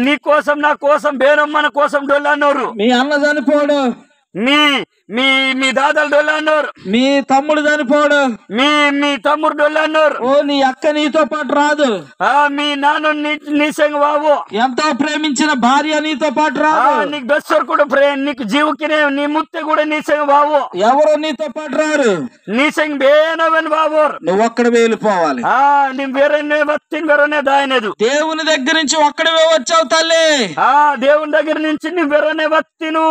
నీ కోసం నా కోసం బేరం మన కోసం డొల్లు అన్నారు. మీ అన్న చనిపోడు, మీ మీ మీ దాదాలు డొల్లు అన్నారు. మీ తమ్ముడు చనిపోడు, మీ తమ్ముడు డొల్లు అన్నారు. ఓ నీ అక్క నీతో పాటు రాదు, మీ నాన్న నీ సంగ బాబు ఎంతో ప్రేమించిన భార్య నీతో పాటు రాదు, నీకు బెస్సర్ కూడా నీకు జీవుకినే నీ ముత్తే కూడా నీ సంగ బాబు ఎవరో నీతో పాటు రారు. నీ సంగ బేనవని బాబు నువ్వు ఒక్కడే వెళ్ళిపోవాలి. నీ వేరేనే వత్తిని వేరేనే దాయనేదు. దేవుని దగ్గర నుంచి ఒక్కడే వచ్చావు తల్లి, దేవుని దగ్గర నుంచి నీ వేరేనే వత్తిను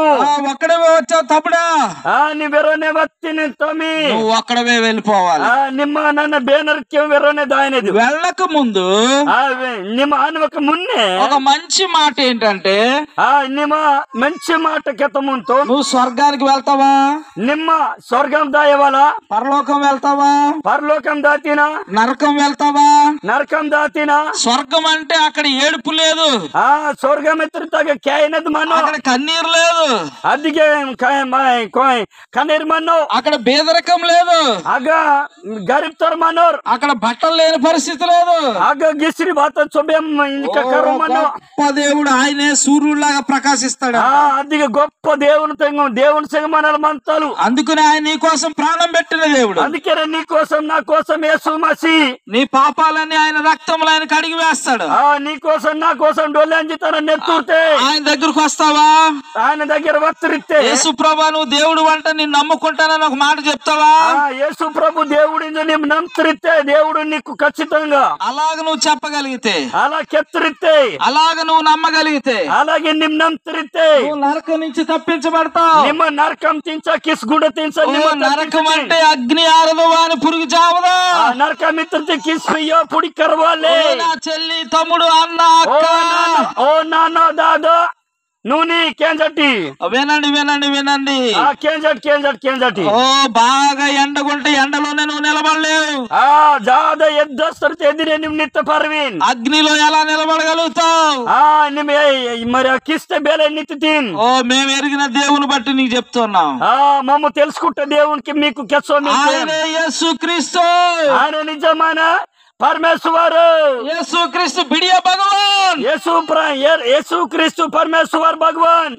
ఒక్కడే వచ్చావు తమ్ముడా, నీ వేరేనే వత్తిని తమ్మి నువ్వు ఒక్కడే వెళ్ళిపోవాలి. నిమ్మ నన్న బేనర్క్యం వేరేనే దాయనేది. వెళ్ళక ముందు నిమ్మ ఆనవక మున్నే ఒక మంచి మాట ఏంటంటే నిమ్మ మంచి మాట కెత్తముంతో నువ్వు స్వర్గానికి వెళ్తావా, నిమ్మ స్వర్గం దాయవాలా, పరలోకం వెళ్తావా, పరలోకం దాతినా, నరకం వెళ్తావా, నరకం దాతినా. స్వర్గం అంటే అక్కడ ఏడుపు లేదు, స్వర్గం ఎత్తుతాಗ క్యాయనది మనం, అక్కడ కన్నీరు లేదు, అదిగే కన్నీరు మన్నో, అక్కడ బేదరికం లేదు, ఆగ గరీబ్ మనోర్, అక్కడ బట్టలు లేని పరిస్థితి లేదు, ఆగ గిసిరి బాత చొబెం ఇంకా కరు మన్నో. గొప్ప దేవుడు ఆయనే సూర్యుడిలాగా ప్రకాశిస్తాడు. అదిగే గొప్ప దేవుని సంగ మనలు మంతాలు. అందుకని ఆయన నీ కోసం ప్రాణం పెట్టిన దేవుడు. అందుకే నీ కోసం నా కోసం యేసు మసీహ్ నీ పాపాలన్నీ ఆయన రక్తంలో ఆయన కడిగి వేస్తాడు. నీ కోసం నా కోసం డొల్లి అంజితాను నెత్తుర్తే ఆయన దగ్గరకు వస్తావా, ఆయన దగ్గర వత్తురితే యేసు ప్రభు నువ్వు దేవుడు అంట నేను నమ్ముకుంటానని ఒక మాట చెప్తావా, యేసు ప్రభు దేవుడి నువ్వు నమ్మురితే దేవుడు నీకు ఖచ్చితంగా అలాగ నువ్వు చెప్పగలిగితే, అలా కెత్తరితే, అలాగ నువ్వు నమ్మగలిగితే, అలాగే నిమ్ నమ్మురితే నరకం నుంచి తప్పించబడతావు. నిమ్మ నరకం తించ కిస్ గుడ తించ. నరకం అంటే అగ్ని ఆరదు అని పురుగు చావదా, నరకం మిత్రతే కిస్ పియ్యో పుడి కరవాలే. నా చెల్లి తమ్ముడు అన్న ఓ నాన్న దాదా నూని కేంజటి వినండి వినండి వినండి, కేంజటి ఓ బాగా ఎండగుంటే ఎండలోనే నువ్వు నిలబడలేవు. జాద ఎద్దొస్తే ఎదిరే నిత్త పర్వీన్ అగ్నిలో ఎలా నిలబడగలుగుతావు? మరి కిస్తే బేలే నిత్తి తిన్. ఓ మేము ఎరిగిన దేవుని బట్టి నీకు చెప్తున్నాం. మమ్మ తెలుసుకుంటే దేవునికి మీకు ఆయనే యేసుక్రీస్తు, ఆయన నిజమైన परमेश्वर यीशु क्रिस्त बिड़िया भगवान यीशु क्रिस्त परमेश्वर भगवान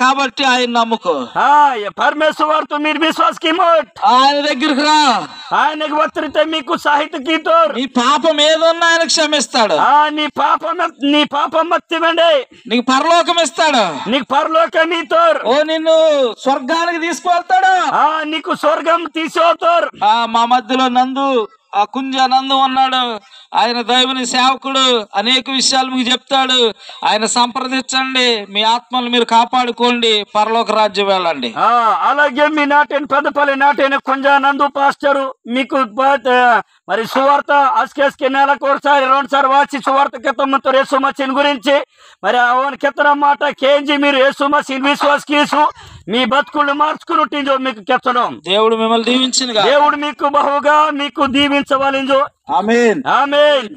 కాబట్టి ఆయన నమ్ముకో. परमेश्वर तो మీరు విశ్వాస్ కి మోట్ ఆయన దగ్గరికి రా, ఆయనకి వత్రితే మీకు సాహిత్య గీతోర్ నీ పాపం ఏదన్నా ఆయన క్షమిస్తాడు. నీ పాపం మత్తివండి, నీకు పరలోకం ఇస్తాడు, నీకు పరలోకం ఇతోర్. ఓ నిన్ను స్వర్గానికి తీసుకువెళ్తాడు, నీకు స్వర్గం తీసుకోతోర్. మా మధ్యలో నందు కుంజ నందు ఉన్నాడు, ఆయన దైవుని సేవకుడు, అనేక విషయాలు మీకు చెప్తాడు. ఆయన సంప్రదించండి, మీ ఆత్మలు మీరు కాపాడుకోండి, పరలోక రాజ్యం వెళ్ళండి. అలాగే మీ నాటైన పెద్దపల్లి నాటైన కుంజ నందు పాస్టరు మీకు మరి సువార్త అస్కేస్కి నెలకు ఒకసారి 2 సార్లు వాచి సువార్త కెత్తమ్మతో యేసు మసీహ్ గురించి మరి అవన్ కెత్తన మాట కేంజి మీరు యేసు మసీహ్ విశ్వాస్ కీసు మీ బతుకులు మార్చుకున్నట్టు మీకు కెత్తడం. దేవుడు మిమ్మల్ని దీవించునుగా, దేవుడు మీకు బహుగా మీకు దీవించవాలింజో. ఆమేన్ ఆమేన్.